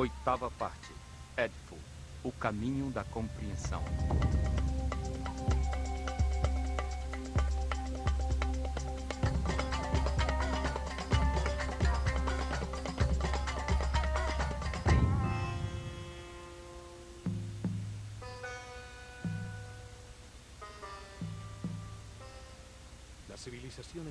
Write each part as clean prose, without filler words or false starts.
Oitava parte. Édipo, o caminho da compreensão.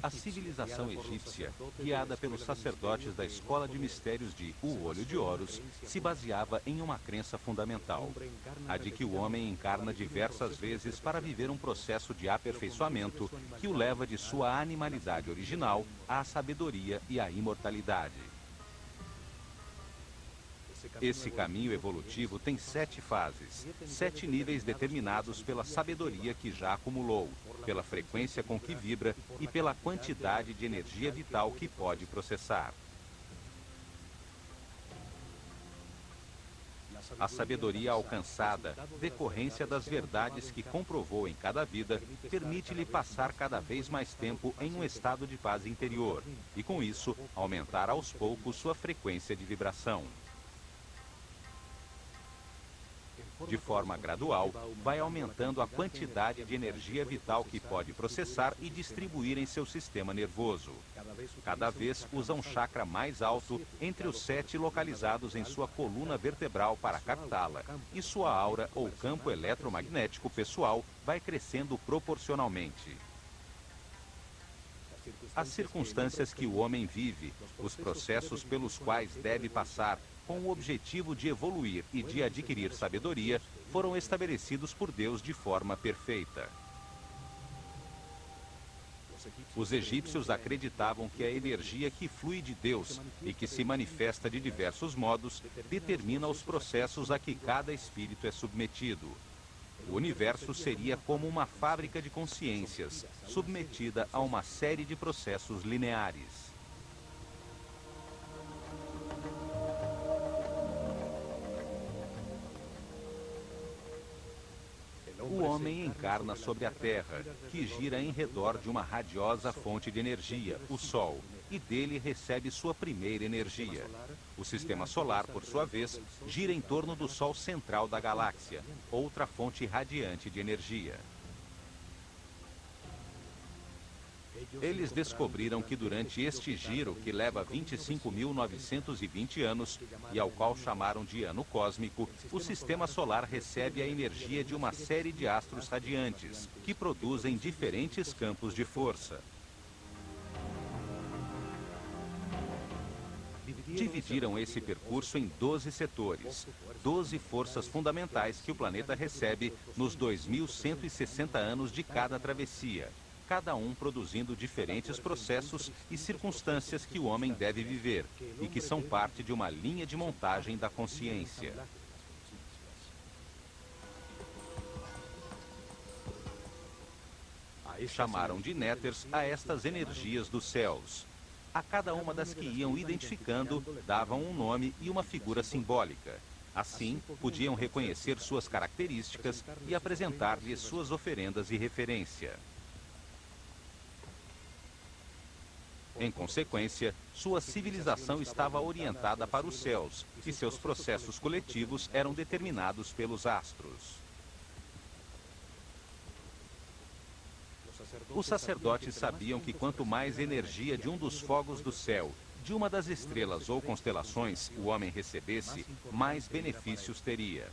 A civilização egípcia, guiada pelos sacerdotes da escola de mistérios de O Olho de Horus, se baseava em uma crença fundamental, a de que o homem encarna diversas vezes para viver um processo de aperfeiçoamento que o leva de sua animalidade original à sabedoria e à imortalidade. Esse caminho evolutivo tem 7 fases, 7 níveis determinados pela sabedoria que já acumulou, pela frequência com que vibra e pela quantidade de energia vital que pode processar. A sabedoria alcançada, decorrência das verdades que comprovou em cada vida, permite-lhe passar cada vez mais tempo em um estado de paz interior e, com isso, aumentar aos poucos sua frequência de vibração. De forma gradual, vai aumentando a quantidade de energia vital que pode processar e distribuir em seu sistema nervoso. Cada vez usa um chakra mais alto entre os 7 localizados em sua coluna vertebral para captá-la, e sua aura ou campo eletromagnético pessoal vai crescendo proporcionalmente. As circunstâncias que o homem vive, os processos pelos quais deve passar, com o objetivo de evoluir e de adquirir sabedoria, foram estabelecidos por Deus de forma perfeita. Os egípcios acreditavam que a energia que flui de Deus e que se manifesta de diversos modos determina os processos a que cada espírito é submetido. O universo seria como uma fábrica de consciências, submetida a uma série de processos lineares. O homem encarna sobre a Terra, que gira em redor de uma radiosa fonte de energia, o Sol, e dele recebe sua primeira energia. O Sistema Solar, por sua vez, gira em torno do Sol central da galáxia, outra fonte radiante de energia. Eles descobriram que durante este giro, que leva 25.920 anos, e ao qual chamaram de ano cósmico, o Sistema Solar recebe a energia de uma série de astros radiantes, que produzem diferentes campos de força. Dividiram esse percurso em 12 setores, 12 forças fundamentais que o planeta recebe nos 2.160 anos de cada travessia, cada um produzindo diferentes processos e circunstâncias que o homem deve viver e que são parte de uma linha de montagem da consciência. Chamaram de néters a estas energias dos céus. A cada uma das que iam identificando, davam um nome e uma figura simbólica. Assim, podiam reconhecer suas características e apresentar-lhes suas oferendas e referência. Em consequência, sua civilização estava orientada para os céus e seus processos coletivos eram determinados pelos astros. Os sacerdotes sabiam que quanto mais energia de um dos fogos do céu, de uma das estrelas ou constelações, o homem recebesse, mais benefícios teria.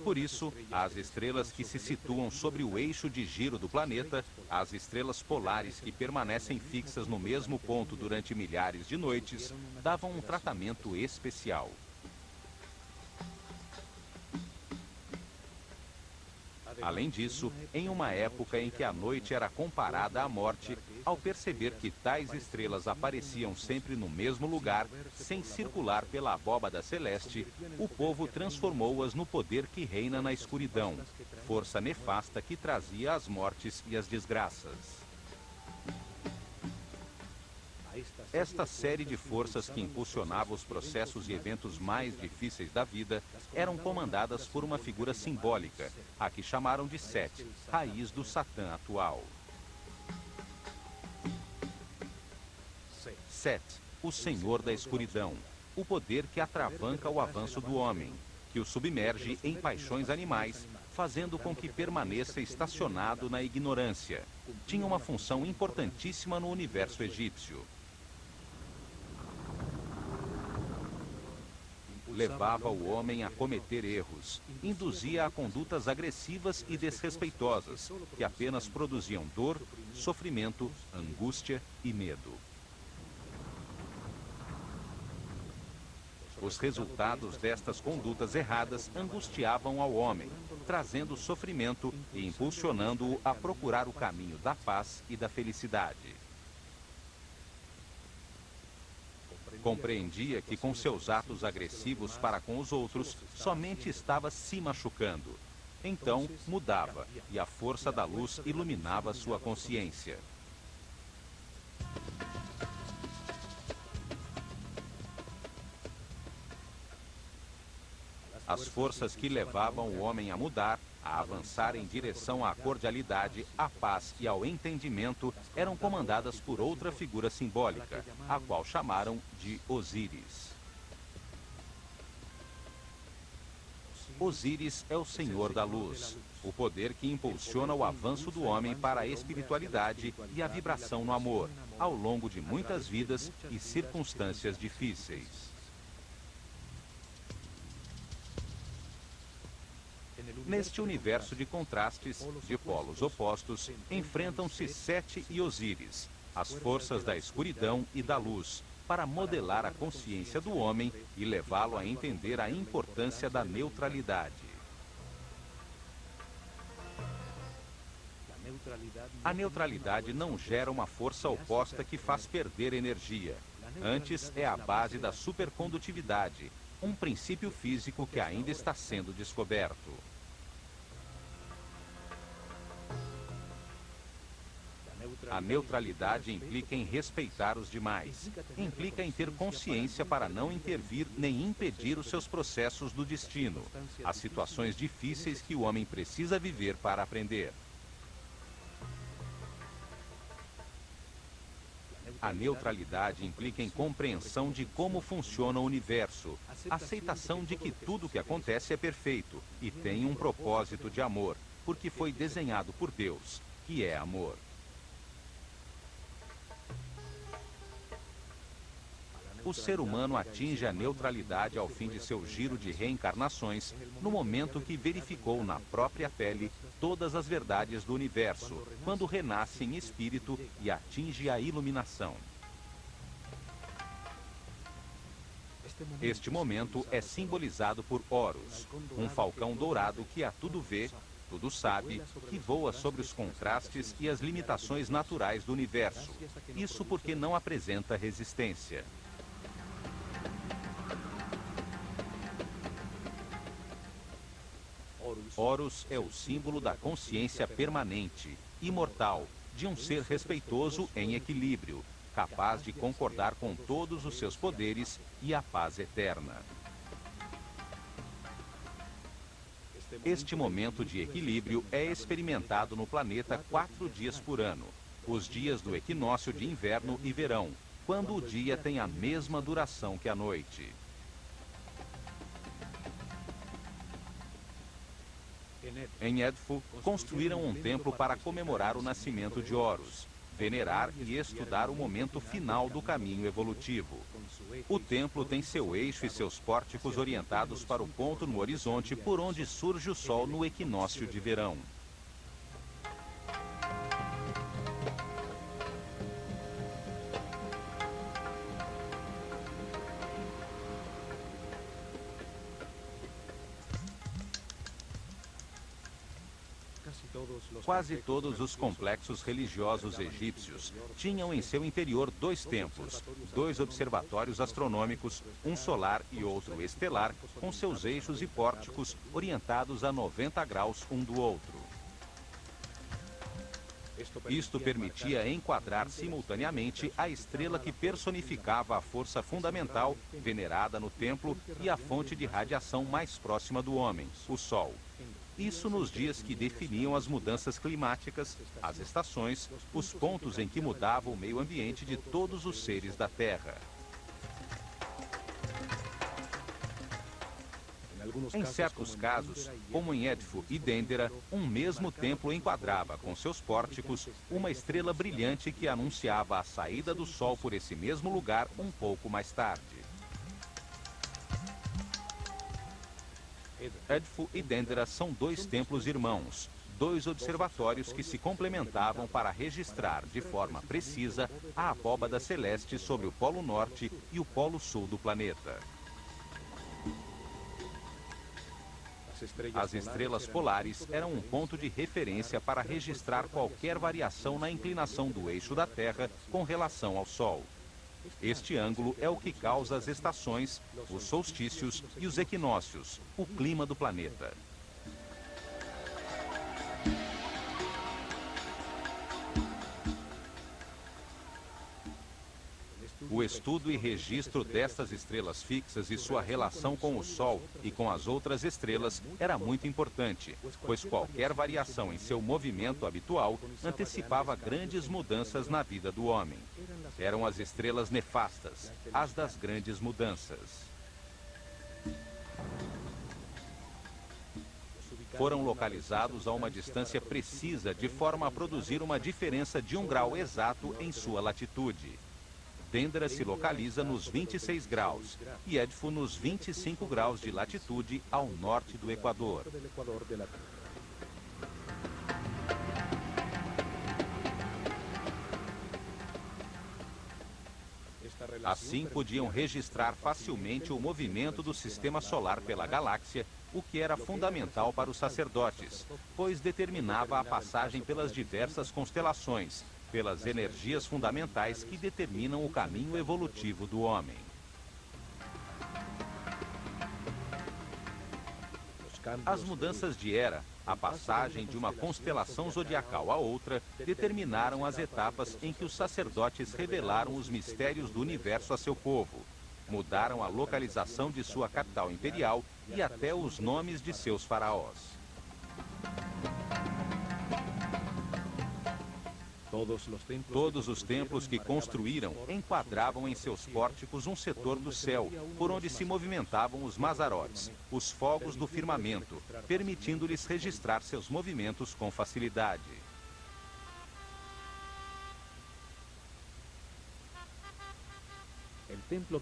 Por isso, as estrelas que se situam sobre o eixo de giro do planeta, as estrelas polares que permanecem fixas no mesmo ponto durante milhares de noites, davam um tratamento especial. Além disso, em uma época em que a noite era comparada à morte, ao perceber que tais estrelas apareciam sempre no mesmo lugar, sem circular pela abóbada celeste, o povo transformou-as no poder que reina na escuridão, força nefasta que trazia as mortes e as desgraças. Esta série de forças que impulsionava os processos e eventos mais difíceis da vida eram comandadas por uma figura simbólica, a que chamaram de Set, raiz do Satã atual. Set, o Senhor da Escuridão, o poder que atravanca o avanço do homem, que o submerge em paixões animais, fazendo com que permaneça estacionado na ignorância. Tinha uma função importantíssima no universo egípcio. Levava o homem a cometer erros, induzia a condutas agressivas e desrespeitosas, que apenas produziam dor, sofrimento, angústia e medo. Os resultados destas condutas erradas angustiavam ao homem, trazendo sofrimento e impulsionando-o a procurar o caminho da paz e da felicidade. Compreendia que com seus atos agressivos para com os outros, somente estava se machucando. Então, mudava, e a força da luz iluminava sua consciência. As forças que levavam o homem a mudar, a avançar em direção à cordialidade, à paz e ao entendimento, eram comandadas por outra figura simbólica, a qual chamaram de Osíris. Osíris é o Senhor da Luz, o poder que impulsiona o avanço do homem para a espiritualidade e a vibração no amor, ao longo de muitas vidas e circunstâncias difíceis. Neste universo de contrastes, de polos opostos, enfrentam-se Sete e Osíris, as forças da escuridão e da luz, para modelar a consciência do homem e levá-lo a entender a importância da neutralidade. A neutralidade não gera uma força oposta que faz perder energia. Antes, é a base da supercondutividade, um princípio físico que ainda está sendo descoberto. A neutralidade implica em respeitar os demais. Implica em ter consciência para não intervir nem impedir os seus processos do destino, as situações difíceis que o homem precisa viver para aprender. A neutralidade implica em compreensão de como funciona o universo, aceitação de que tudo o que acontece é perfeito e tem um propósito de amor, porque foi desenhado por Deus, que é amor. O ser humano atinge a neutralidade ao fim de seu giro de reencarnações, no momento que verificou na própria pele todas as verdades do universo, quando renasce em espírito e atinge a iluminação. Este momento é simbolizado por Horus, um falcão dourado que a tudo vê, tudo sabe, que voa sobre os contrastes e as limitações naturais do universo. Isso porque não apresenta resistência. Horus é o símbolo da consciência permanente, imortal, de um ser respeitoso em equilíbrio, capaz de concordar com todos os seus poderes e a paz eterna. Este momento de equilíbrio é experimentado no planeta 4 dias por ano, os dias do equinócio de inverno e verão, quando o dia tem a mesma duração que a noite. Em Edfu, construíram um templo para comemorar o nascimento de Horus, venerar e estudar o momento final do caminho evolutivo. O templo tem seu eixo e seus pórticos orientados para o ponto no horizonte por onde surge o sol no equinócio de verão. Quase todos os complexos religiosos egípcios tinham em seu interior 2 templos, 2 observatórios astronômicos, um solar e outro estelar, com seus eixos e pórticos orientados a 90 graus um do outro. Isto permitia enquadrar simultaneamente a estrela que personificava a força fundamental venerada no templo e a fonte de radiação mais próxima do homem, o Sol. Isso nos dias que definiam as mudanças climáticas, as estações, os pontos em que mudava o meio ambiente de todos os seres da Terra. Em certos casos, como em Edfu e Dendera, um mesmo templo enquadrava com seus pórticos uma estrela brilhante que anunciava a saída do Sol por esse mesmo lugar um pouco mais tarde. Edfu e Dendera são dois templos irmãos, dois observatórios que se complementavam para registrar de forma precisa a abóbada celeste sobre o Polo Norte e o Polo Sul do planeta. As estrelas polares eram um ponto de referência para registrar qualquer variação na inclinação do eixo da Terra com relação ao Sol. Este ângulo é o que causa as estações, os solstícios e os equinócios, o clima do planeta. O estudo e registro destas estrelas fixas e sua relação com o Sol e com as outras estrelas era muito importante, pois qualquer variação em seu movimento habitual antecipava grandes mudanças na vida do homem. Eram as estrelas nefastas, as das grandes mudanças. Foram localizados a uma distância precisa de forma a produzir uma diferença de 1 grau exato em sua latitude. Dendera se localiza nos 26 graus e Edfu nos 25 graus de latitude ao norte do Equador. Assim, podiam registrar facilmente o movimento do sistema solar pela galáxia, o que era fundamental para os sacerdotes, pois determinava a passagem pelas diversas constelações, pelas energias fundamentais que determinam o caminho evolutivo do homem. As mudanças de era, a passagem de uma constelação zodiacal a outra, determinaram as etapas em que os sacerdotes revelaram os mistérios do universo a seu povo. Mudaram a localização de sua capital imperial e até os nomes de seus faraós. Todos os templos que construíram enquadravam em seus pórticos um setor do céu, por onde se movimentavam os mazarotes, os fogos do firmamento, permitindo-lhes registrar seus movimentos com facilidade.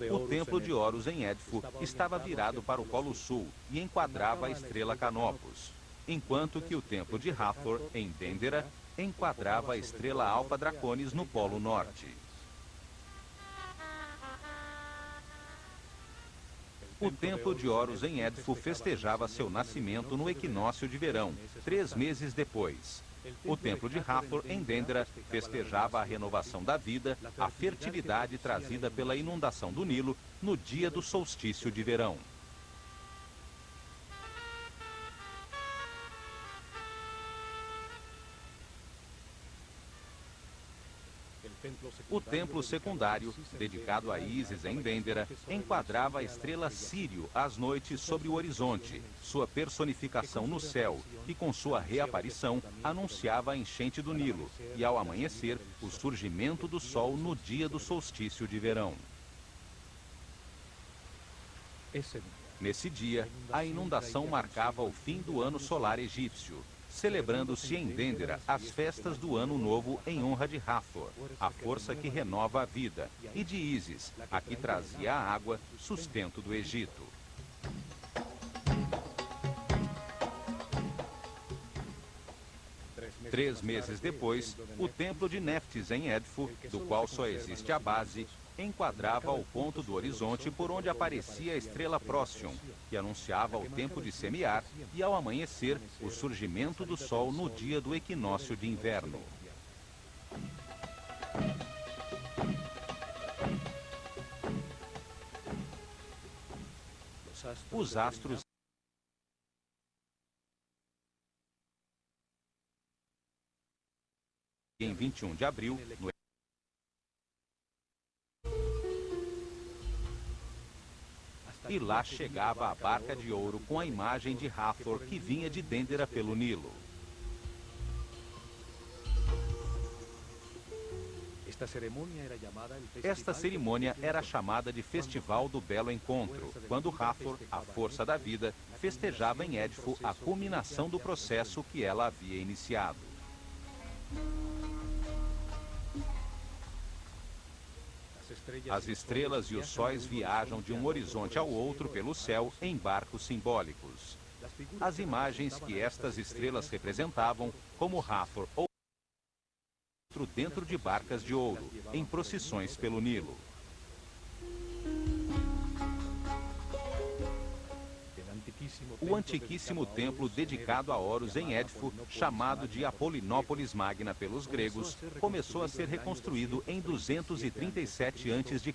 O templo de Horus em Edfu estava virado para o Polo Sul e enquadrava a estrela Canopus, enquanto que o templo de Hathor, em Dendera, enquadrava a estrela Alpha Draconis no Polo Norte. O templo de Horus em Edfu festejava seu nascimento no equinócio de verão, 3 meses depois. O templo de Hathor, em Dendera, festejava a renovação da vida, a fertilidade trazida pela inundação do Nilo no dia do solstício de verão. O templo secundário, dedicado a Ísis em Dendera, enquadrava a estrela Sírio às noites sobre o horizonte, sua personificação no céu, que com sua reaparição anunciava a enchente do Nilo, e ao amanhecer, o surgimento do Sol no dia do solstício de verão. Nesse dia, a inundação marcava o fim do ano solar egípcio, celebrando-se em Dendera as festas do Ano Novo em honra de Hathor, a força que renova a vida, e de Ísis, a que trazia a água, sustento do Egito. Três meses depois, o templo de Neftis em Edfu, do qual só existe a base, enquadrava o ponto do horizonte por onde aparecia a estrela Procyon, que anunciava o tempo de semear, e ao amanhecer, o surgimento do Sol no dia do equinócio de inverno. Os astros em 21 de abril, no E lá chegava a barca de ouro com a imagem de Hathor que vinha de Dendera pelo Nilo. Esta cerimônia era chamada de Festival do Belo Encontro, quando Hathor, a força da vida, festejava em Édifo a culminação do processo que ela havia iniciado. As estrelas e os sóis viajam de um horizonte ao outro pelo céu em barcos simbólicos. As imagens que estas estrelas representavam, como Hathor ou outro dentro de barcas de ouro, em procissões pelo Nilo. O antiquíssimo templo dedicado a Horus em Édifo, chamado de Apolinópolis Magna pelos gregos, começou a ser reconstruído em 237 a.C.,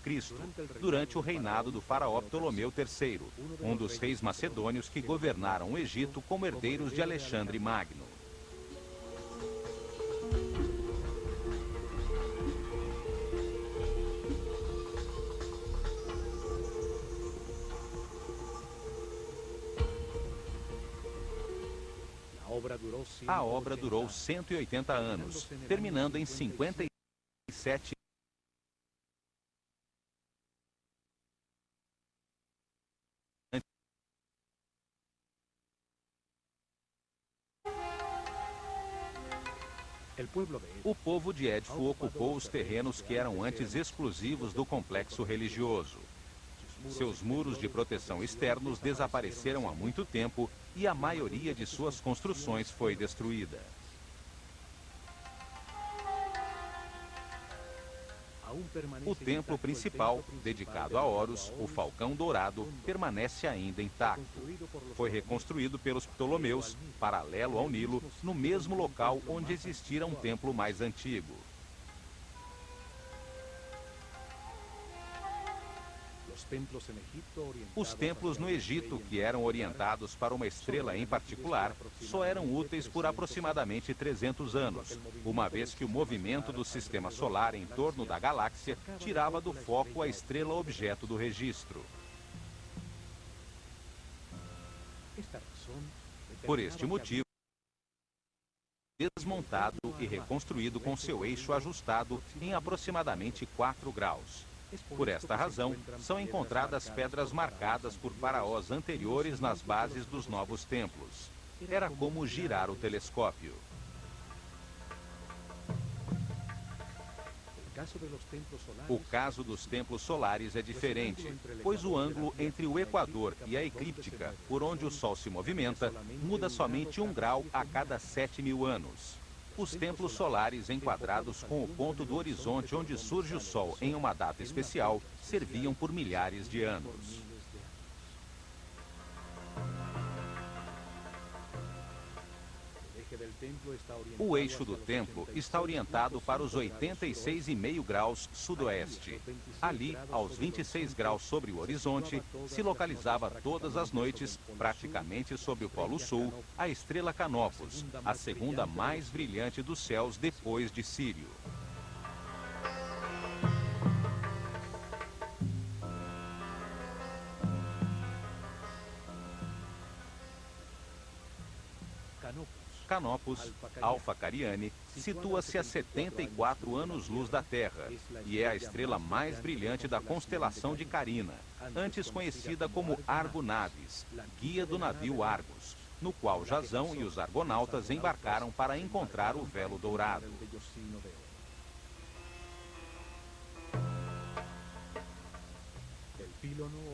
durante o reinado do faraó Ptolomeu III, um dos reis macedônios que governaram o Egito como herdeiros de Alexandre Magno. A obra durou 180 anos, terminando em 57. O povo de Édifo ocupou os terrenos que eram antes exclusivos do complexo religioso. Seus muros de proteção externos desapareceram há muito tempo e a maioria de suas construções foi destruída. O templo principal, dedicado a Horus, o Falcão Dourado, permanece ainda intacto. Foi reconstruído pelos Ptolomeus, paralelo ao Nilo, no mesmo local onde existira um templo mais antigo. Os templos no Egito, que eram orientados para uma estrela em particular, só eram úteis por aproximadamente 300 anos, uma vez que o movimento do sistema solar em torno da galáxia tirava do foco a estrela objeto do registro. Por este motivo, desmontado e reconstruído com seu eixo ajustado em aproximadamente 4 graus. Por esta razão, são encontradas pedras marcadas por faraós anteriores nas bases dos novos templos. Era como girar o telescópio. O caso dos templos solares é diferente, pois o ângulo entre o equador e a eclíptica, por onde o Sol se movimenta, muda somente 1 grau a cada 7.000 anos. Os templos solares enquadrados com o ponto do horizonte onde surge o Sol em uma data especial serviam por milhares de anos. O eixo do templo está orientado para os 86,5 graus sudoeste. Ali, aos 26 graus sobre o horizonte, se localizava todas as noites, praticamente sobre o Polo Sul, a estrela Canopus, a segunda mais brilhante dos céus depois de Sírio. Canopus, Alfa Cariani, situa-se a 74 anos-luz da Terra e é a estrela mais brilhante da constelação de Carina, antes conhecida como Argo Navis, guia do navio Argos, no qual Jasão e os argonautas embarcaram para encontrar o vélo dourado.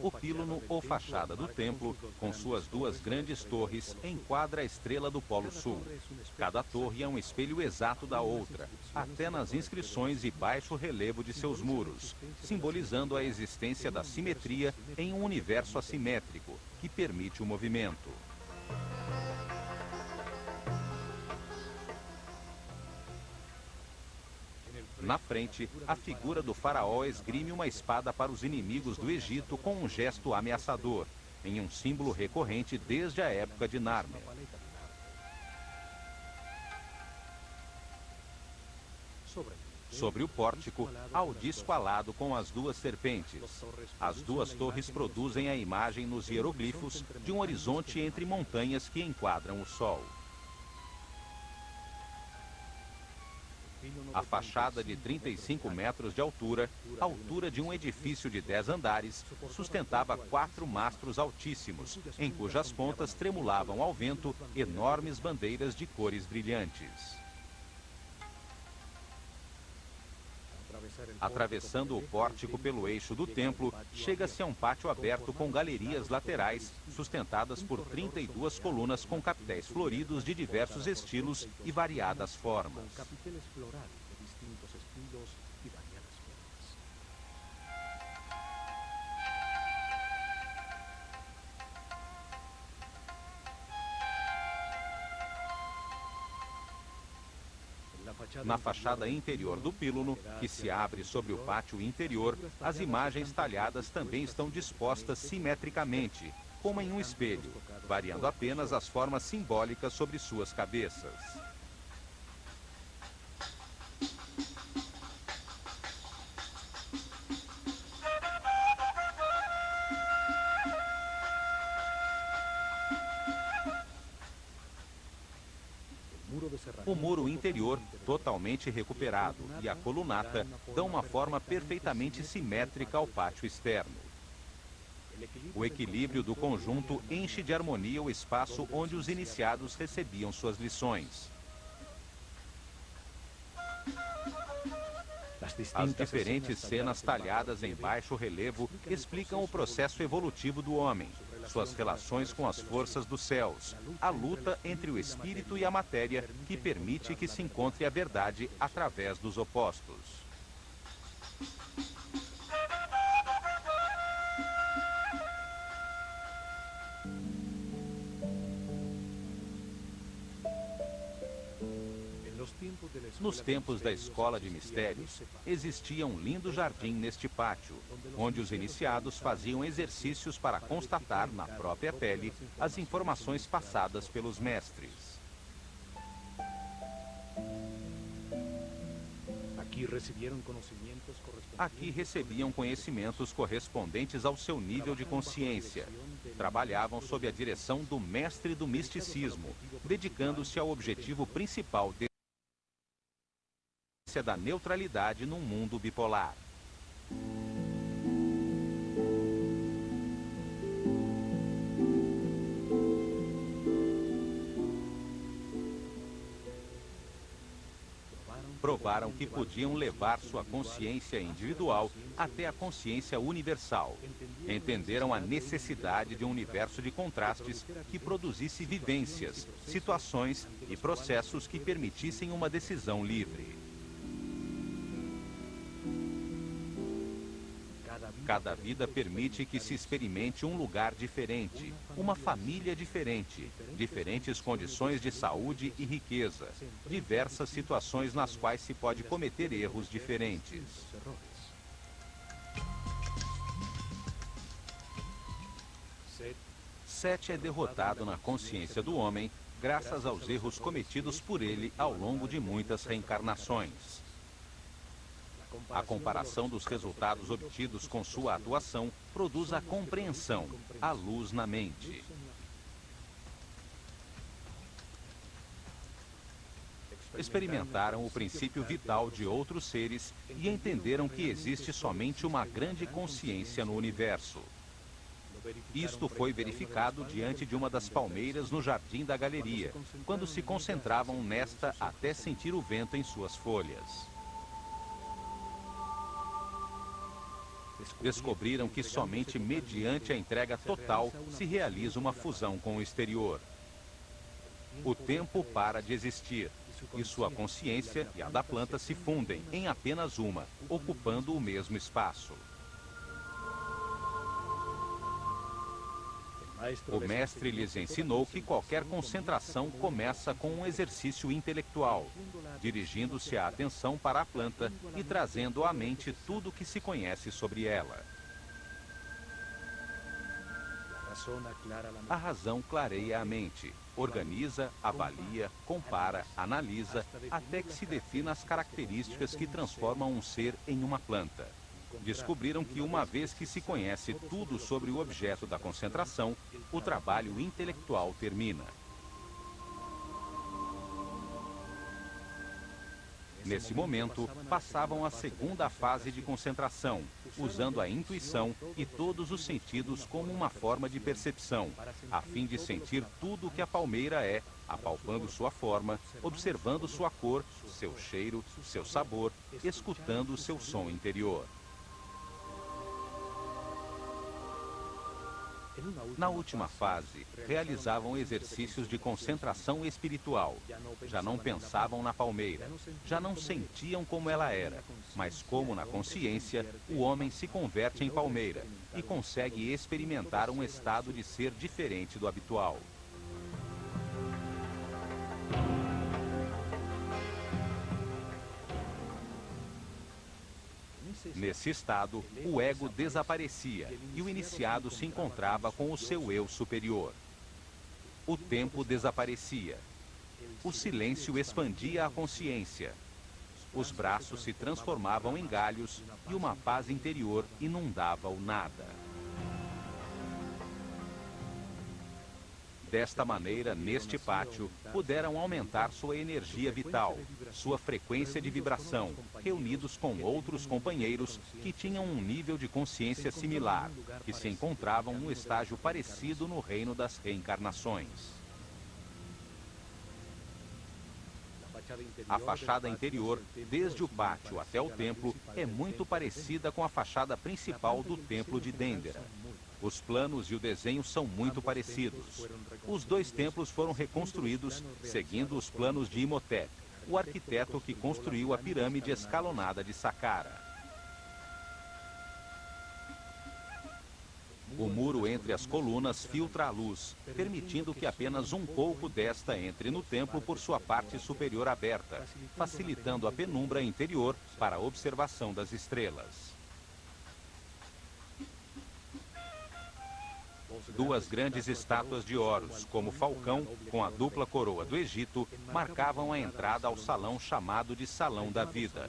O pílono ou fachada do templo, com suas 2 grandes torres, enquadra a estrela do Polo Sul. Cada torre é um espelho exato da outra, até nas inscrições e baixo relevo de seus muros, simbolizando a existência da simetria em um universo assimétrico, que permite o movimento. Na frente, a figura do faraó esgrime uma espada para os inimigos do Egito com um gesto ameaçador, em um símbolo recorrente desde a época de Nármer. Sobre o pórtico, há o disco alado com as duas serpentes. As duas torres produzem a imagem nos hieroglifos de um horizonte entre montanhas que enquadram o sol. A fachada de 35 metros de altura, altura de um edifício de 10 andares, sustentava 4 mastros altíssimos, em cujas pontas tremulavam ao vento enormes bandeiras de cores brilhantes. Atravessando o pórtico pelo eixo do templo, chega-se a um pátio aberto com galerias laterais, sustentadas por 32 colunas com capitéis floridos de diversos estilos e variadas formas. Na fachada interior do pílono, que se abre sobre o pátio interior, as imagens talhadas também estão dispostas simetricamente, como em um espelho, variando apenas as formas simbólicas sobre suas cabeças. O muro interior, totalmente recuperado, e a colunata dão uma forma perfeitamente simétrica ao pátio externo. O equilíbrio do conjunto enche de harmonia o espaço onde os iniciados recebiam suas lições. As diferentes cenas talhadas em baixo relevo explicam o processo evolutivo do homem, suas relações com as forças dos céus, a luta entre o espírito e a matéria que permite que se encontre a verdade através dos opostos. Nos tempos da Escola de Mistérios, existia um lindo jardim neste pátio, onde os iniciados faziam exercícios para constatar na própria pele as informações passadas pelos mestres. Aqui recebiam conhecimentos correspondentes ao seu nível de consciência. Trabalhavam sob a direção do mestre do misticismo, dedicando-se ao objetivo principal da neutralidade num mundo bipolar. Provaram que podiam levar sua consciência individual até a consciência universal. Entenderam a necessidade de um universo de contrastes que produzisse vivências, situações e processos que permitissem uma decisão livre. Cada vida permite que se experimente um lugar diferente, uma família diferente, diferentes condições de saúde e riqueza, diversas situações nas quais se pode cometer erros diferentes. Sete é derrotado na consciência do homem graças aos erros cometidos por ele ao longo de muitas reencarnações. A comparação dos resultados obtidos com sua atuação produz a compreensão, a luz na mente. Experimentaram o princípio vital de outros seres e entenderam que existe somente uma grande consciência no universo. Isto foi verificado diante de uma das palmeiras no jardim da galeria, quando se concentravam nesta até sentir o vento em suas folhas. Descobriram que somente mediante a entrega total se realiza uma fusão com o exterior. O tempo para de existir, e sua consciência e a da planta se fundem em apenas uma, ocupando o mesmo espaço. O mestre lhes ensinou que qualquer concentração começa com um exercício intelectual, dirigindo-se a atenção para a planta e trazendo à mente tudo o que se conhece sobre ela. A razão clareia a mente, organiza, avalia, compara, analisa, até que se defina as características que transformam um ser em uma planta. Descobriram que uma vez que se conhece tudo sobre o objeto da concentração, o trabalho intelectual termina. Nesse momento, passavam à segunda fase de concentração, usando a intuição e todos os sentidos como uma forma de percepção, a fim de sentir tudo o que a palmeira é, apalpando sua forma, observando sua cor, seu cheiro, seu sabor, escutando seu som interior. Na última fase, realizavam exercícios de concentração espiritual. Já não pensavam na palmeira, já não sentiam como ela era, mas como na consciência, o homem se converte em palmeira e consegue experimentar um estado de ser diferente do habitual. Nesse estado, o ego desaparecia e o iniciado se encontrava com o seu eu superior. O tempo desaparecia. O silêncio expandia a consciência. Os braços se transformavam em galhos e uma paz interior inundava o nada. Desta maneira, neste pátio, puderam aumentar sua energia vital, sua frequência de vibração, reunidos com outros companheiros que tinham um nível de consciência similar, que se encontravam num estágio parecido no reino das reencarnações. A fachada interior, desde o pátio até o templo, é muito parecida com a fachada principal do templo de Dendera. Os planos e o desenho são muito parecidos. Os dois templos foram reconstruídos seguindo os planos de Imhotep, o arquiteto que construiu a pirâmide escalonada de Saqqara. O muro entre as colunas filtra a luz, permitindo que apenas um pouco desta entre no templo por sua parte superior aberta, facilitando a penumbra interior para a observação das estrelas. Duas grandes estátuas de Horus, como falcão, com a dupla coroa do Egito, marcavam a entrada ao salão chamado de Salão da Vida.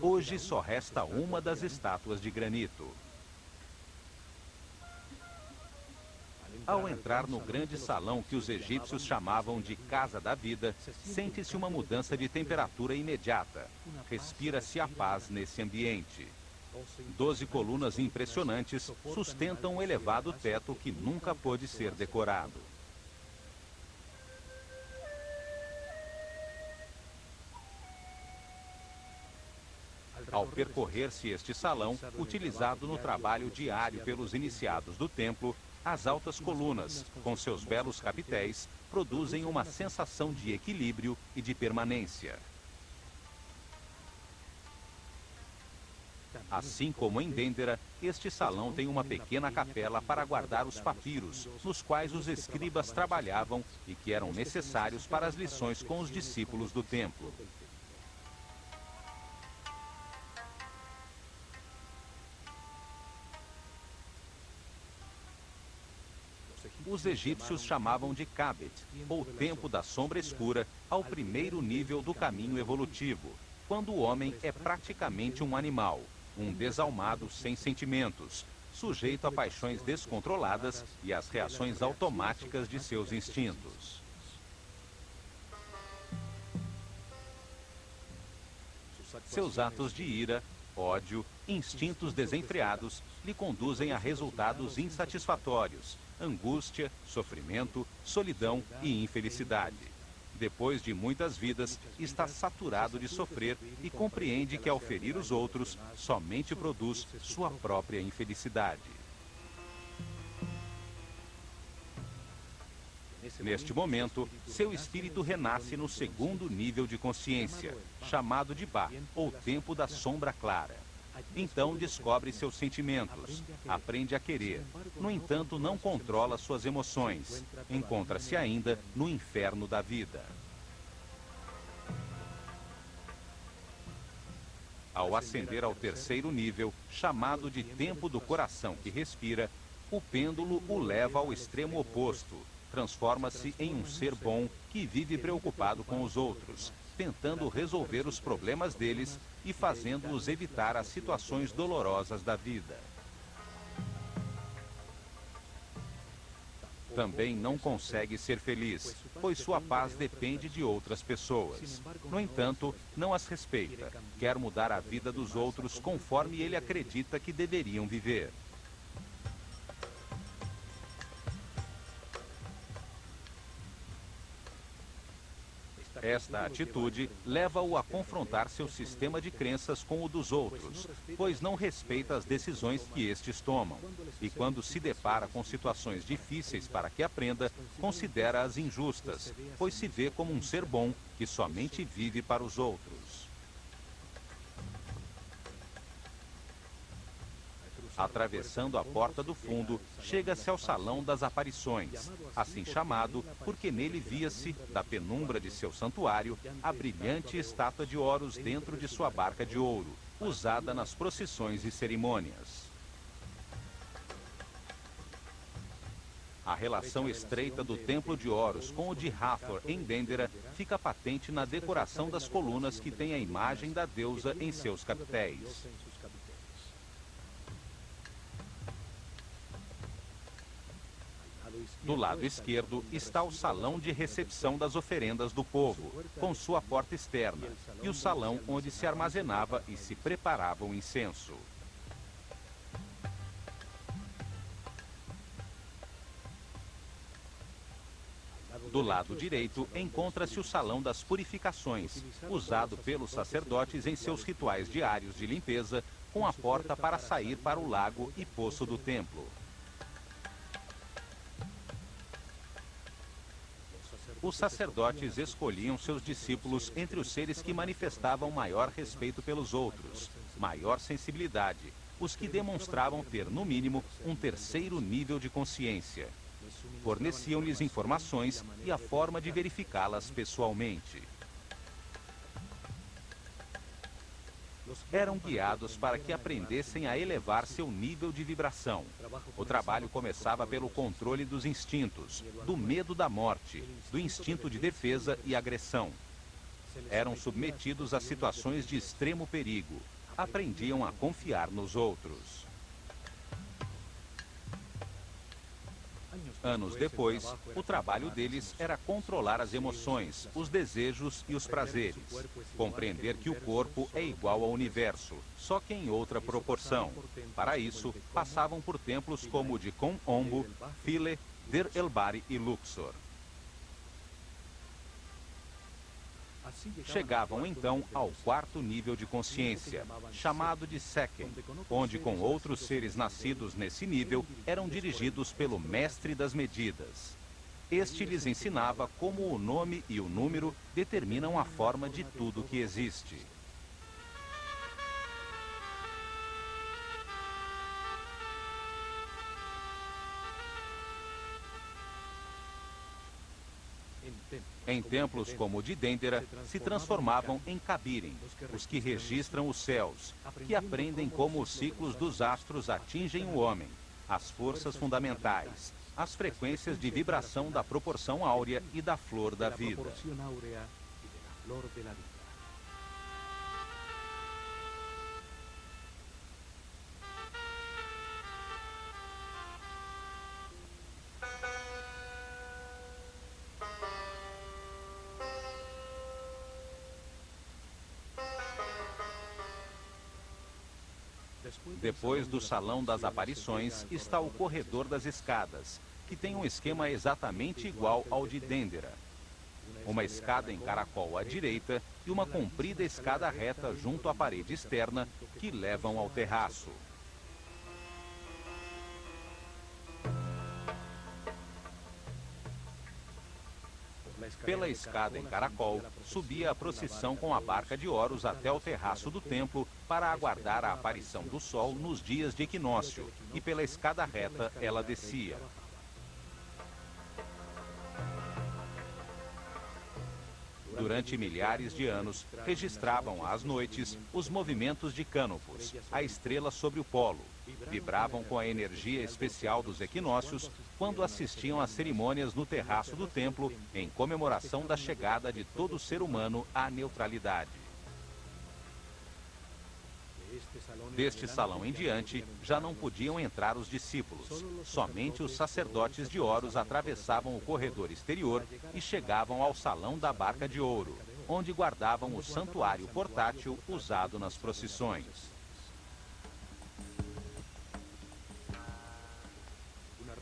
Hoje só resta uma das estátuas de granito. Ao entrar no grande salão que os egípcios chamavam de Casa da Vida, sente-se uma mudança de temperatura imediata. Respira-se a paz nesse ambiente. 12 colunas impressionantes sustentam um elevado teto que nunca pôde ser decorado. Ao percorrer-se este salão, utilizado no trabalho diário pelos iniciados do templo, as altas colunas, com seus belos capitéis, produzem uma sensação de equilíbrio e de permanência. Assim como em Dendera, este salão tem uma pequena capela para guardar os papiros, nos quais os escribas trabalhavam e que eram necessários para as lições com os discípulos do templo. Os egípcios chamavam de Kabet, ou tempo da sombra escura, ao primeiro nível do caminho evolutivo, quando o homem é praticamente um animal, um desalmado sem sentimentos, sujeito a paixões descontroladas e às reações automáticas de seus instintos. Seus atos de ira, ódio, instintos desenfreados lhe conduzem a resultados insatisfatórios, angústia, sofrimento, solidão e infelicidade. Depois de muitas vidas, está saturado de sofrer e compreende que ao ferir os outros, somente produz sua própria infelicidade. Neste momento, seu espírito renasce no segundo nível de consciência, chamado de Ba, ou tempo da sombra clara. Então descobre seus sentimentos, aprende a querer. No entanto, não controla suas emoções. Encontra-se ainda no inferno da vida. Ao ascender ao terceiro nível, chamado de tempo do coração que respira, O pêndulo o leva ao extremo oposto. Transforma-se em um ser bom que vive preocupado com os outros, tentando resolver os problemas deles e fazendo-os evitar as situações dolorosas da vida. Também não consegue ser feliz, pois sua paz depende de outras pessoas. No entanto, não as respeita. Quer mudar a vida dos outros conforme ele acredita que deveriam viver. Esta atitude leva-o a confrontar seu sistema de crenças com o dos outros, pois não respeita as decisões que estes tomam. E quando se depara com situações difíceis para que aprenda, considera-as injustas, pois se vê como um ser bom que somente vive para os outros. Atravessando a porta do fundo, chega-se ao Salão das Aparições, assim chamado porque nele via-se, da penumbra de seu santuário, a brilhante estátua de Horus dentro de sua barca de ouro, usada nas procissões e cerimônias. A relação estreita do Templo de Horus com o de Hathor em Dendera fica patente na decoração das colunas que tem a imagem da deusa em seus capitéis. Do lado esquerdo está o salão de recepção das oferendas do povo, com sua porta externa, e o salão onde se armazenava e se preparava o incenso. Do lado direito encontra-se o salão das purificações, usado pelos sacerdotes em seus rituais diários de limpeza, com a porta para sair para o lago e poço do templo. Os sacerdotes escolhiam seus discípulos entre os seres que manifestavam maior respeito pelos outros, maior sensibilidade, os que demonstravam ter, no mínimo, um terceiro nível de consciência. Forneciam-lhes informações e a forma de verificá-las pessoalmente. Eram guiados para que aprendessem a elevar seu nível de vibração. O trabalho começava pelo controle dos instintos, do medo da morte, do instinto de defesa e agressão. Eram submetidos a situações de extremo perigo. Aprendiam a confiar nos outros. Anos depois, o trabalho deles era controlar as emoções, os desejos e os prazeres. Compreender que o corpo é igual ao universo, só que em outra proporção. Para isso, passavam por templos como o de Kon Ombo, Philae, Der El-Bahri e Luxor. Chegavam então ao quarto nível de consciência, chamado de Sekken, onde com outros seres nascidos nesse nível eram dirigidos pelo mestre das medidas. Este lhes ensinava como o nome e o número determinam a forma de tudo que existe. Em templos como o de Dendera, se transformavam em Cabirim, os que registram os céus, que aprendem como os ciclos dos astros atingem o homem, as forças fundamentais, as frequências de vibração da proporção áurea e da flor da vida. Depois do Salão das Aparições está o Corredor das Escadas, que tem um esquema exatamente igual ao de Dendera. Uma escada em caracol à direita e uma comprida escada reta junto à parede externa que levam ao terraço. Pela escada em caracol, subia a procissão com a barca de Horus até o terraço do templo para aguardar a aparição do sol nos dias de equinócio, e pela escada reta ela descia. Durante milhares de anos, registravam às noites os movimentos de Canopus, a estrela sobre o polo. Vibravam com a energia especial dos equinócios quando assistiam às cerimônias no terraço do templo em comemoração da chegada de todo ser humano à neutralidade. Deste salão em diante, já não podiam entrar os discípulos. Somente os sacerdotes de Horus atravessavam o corredor exterior e chegavam ao salão da Barca de Ouro, onde guardavam o santuário portátil usado nas procissões.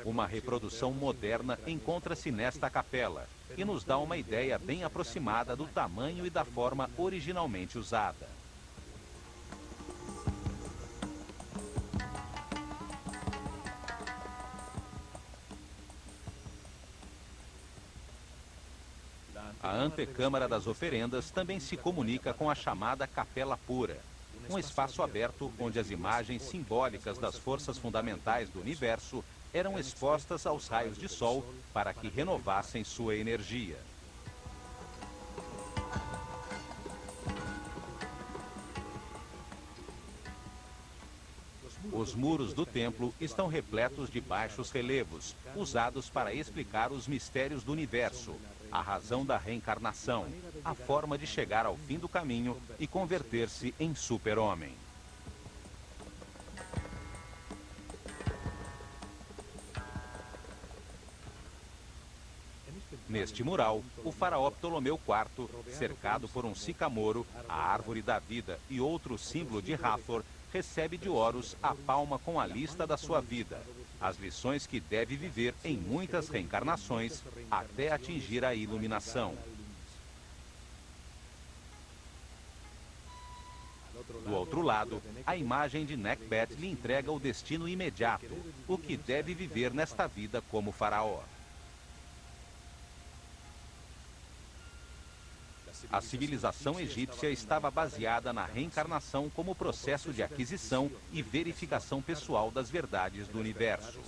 Uma reprodução moderna encontra-se nesta capela e nos dá uma ideia bem aproximada do tamanho e da forma originalmente usada. A antecâmara das oferendas também se comunica com a chamada Capela Pura, um espaço aberto onde as imagens simbólicas das forças fundamentais do universo eram expostas aos raios de sol para que renovassem sua energia. Os muros do templo estão repletos de baixos relevos, usados para explicar os mistérios do universo, a razão da reencarnação, a forma de chegar ao fim do caminho e converter-se em super-homem. Neste mural, o faraó Ptolomeu IV, cercado por um sicamoro, a árvore da vida e outro símbolo de Hathor, recebe de Horus a palma com a lista da sua vida, as lições que deve viver em muitas reencarnações até atingir a iluminação. Do outro lado, a imagem de Nekhbet lhe entrega o destino imediato, o que deve viver nesta vida como faraó. A civilização egípcia estava baseada na reencarnação como processo de aquisição e verificação pessoal das verdades do universo.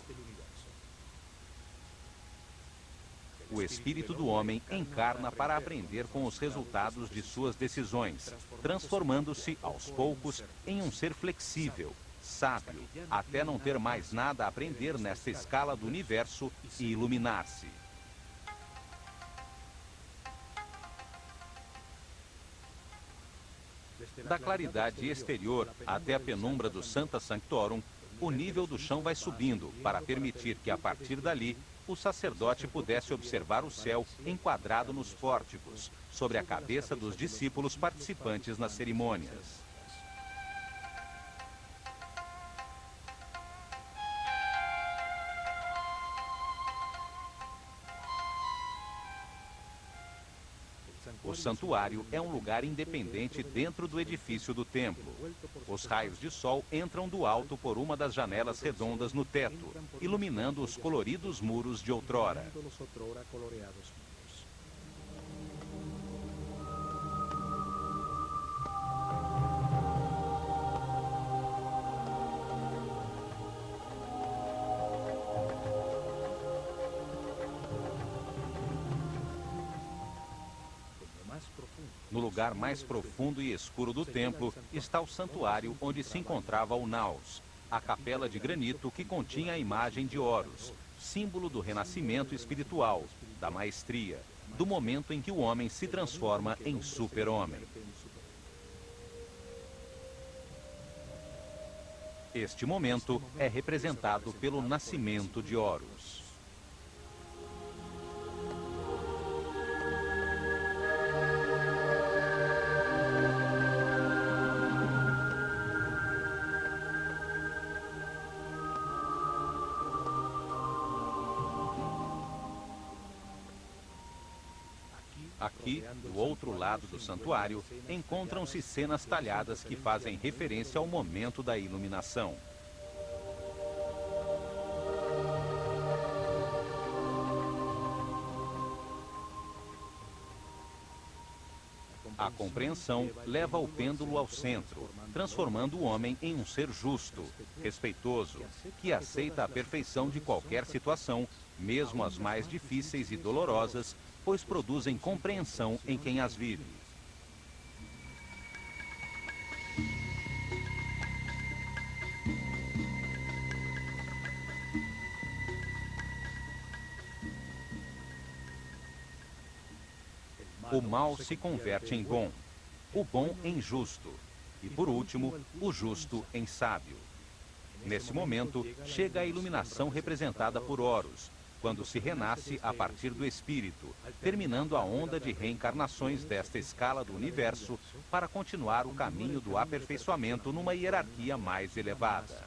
O espírito do homem encarna para aprender com os resultados de suas decisões, transformando-se, aos poucos, em um ser flexível, sábio, até não ter mais nada a aprender nesta escala do universo e iluminar-se. Da claridade exterior até a penumbra do Sancta Sanctorum, o nível do chão vai subindo para permitir que, a partir dali, o sacerdote pudesse observar o céu enquadrado nos pórticos, sobre a cabeça dos discípulos participantes nas cerimônias. O santuário é um lugar independente dentro do edifício do templo. Os raios de sol entram do alto por uma das janelas redondas no teto, iluminando os coloridos muros de outrora. No lugar mais profundo e escuro do templo está o santuário onde se encontrava o Naos, a capela de granito que continha a imagem de Horus, símbolo do renascimento espiritual, da maestria, do momento em que o homem se transforma em super-homem. Este momento é representado pelo nascimento de Horus. Aqui, do outro lado do santuário, encontram-se cenas talhadas que fazem referência ao momento da iluminação. A compreensão leva o pêndulo ao centro, transformando o homem em um ser justo, respeitoso, que aceita a perfeição de qualquer situação mesmo as mais difíceis e dolorosas, pois produzem compreensão em quem as vive. O mal se converte em bom, o bom em justo, e por último, o justo em sábio. Nesse momento, chega a iluminação representada por Horus, quando se renasce a partir do espírito, terminando a onda de reencarnações desta escala do universo para continuar o caminho do aperfeiçoamento numa hierarquia mais elevada.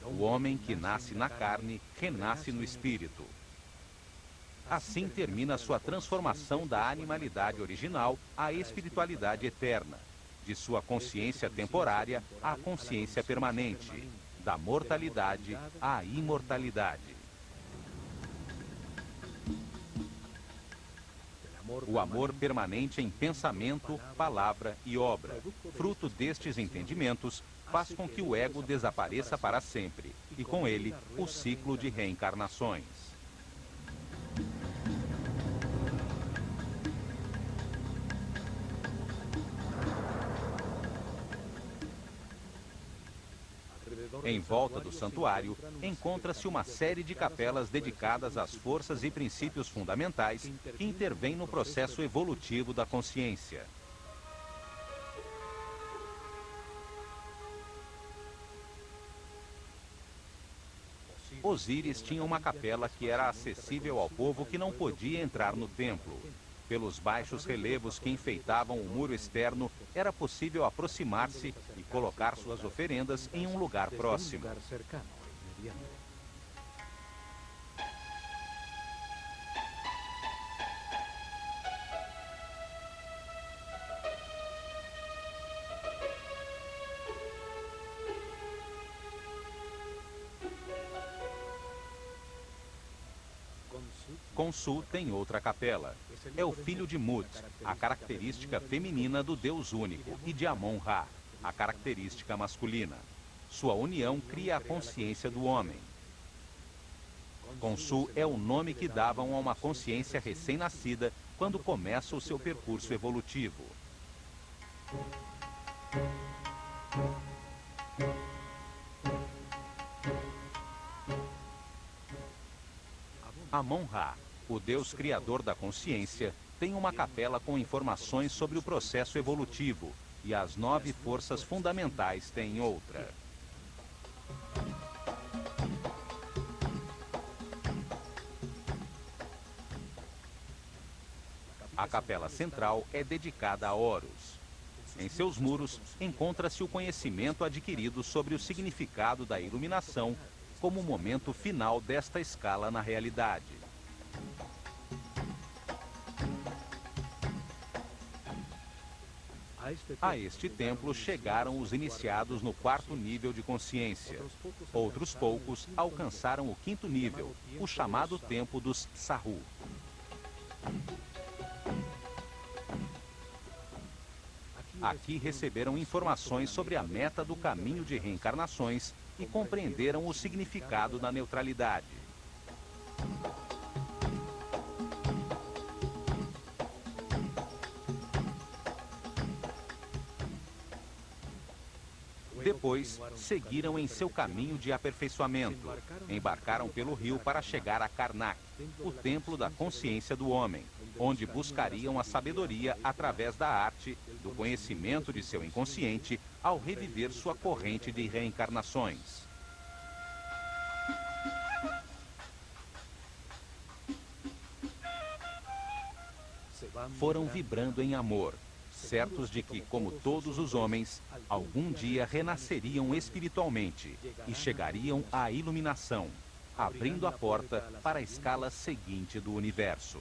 O homem que nasce na carne, renasce no espírito. Assim termina sua transformação da animalidade original à espiritualidade eterna, de sua consciência temporária à consciência permanente, da mortalidade à imortalidade. O amor permanente em pensamento, palavra e obra, fruto destes entendimentos, faz com que o ego desapareça para sempre, e com ele, o ciclo de reencarnações. Em volta do santuário, encontra-se uma série de capelas dedicadas às forças e princípios fundamentais que intervêm no processo evolutivo da consciência. Osíris tinha uma capela que era acessível ao povo que não podia entrar no templo. Pelos baixos relevos que enfeitavam o muro externo, era possível aproximar-se e colocar suas oferendas em um lugar próximo. Khonsu tem outra capela. É o filho de Mut, a característica feminina do Deus único, e de Amon-Ra, a característica masculina. Sua união cria a consciência do homem. Khonsu é o nome que davam a uma consciência recém-nascida quando começa o seu percurso evolutivo. Amon-Ra, o Deus criador da consciência, tem uma capela com informações sobre o processo evolutivo, e as 9 forças fundamentais têm outra. A capela central é dedicada a Horus. Em seus muros, encontra-se o conhecimento adquirido sobre o significado da iluminação como o momento final desta escala na realidade. A este templo chegaram os iniciados no 4º nível de consciência. Outros poucos alcançaram o 5º nível, o chamado tempo dos Sahu. Aqui receberam informações sobre a meta do caminho de reencarnações e compreenderam o significado da neutralidade. Depois, seguiram em seu caminho de aperfeiçoamento. Embarcaram pelo rio para chegar a Karnak, o templo da consciência do homem, onde buscariam a sabedoria através da arte, do conhecimento de seu inconsciente, ao reviver sua corrente de reencarnações. Foram vibrando em amor, certos de que, como todos os homens, algum dia renasceriam espiritualmente e chegariam à iluminação, abrindo a porta para a escala seguinte do universo.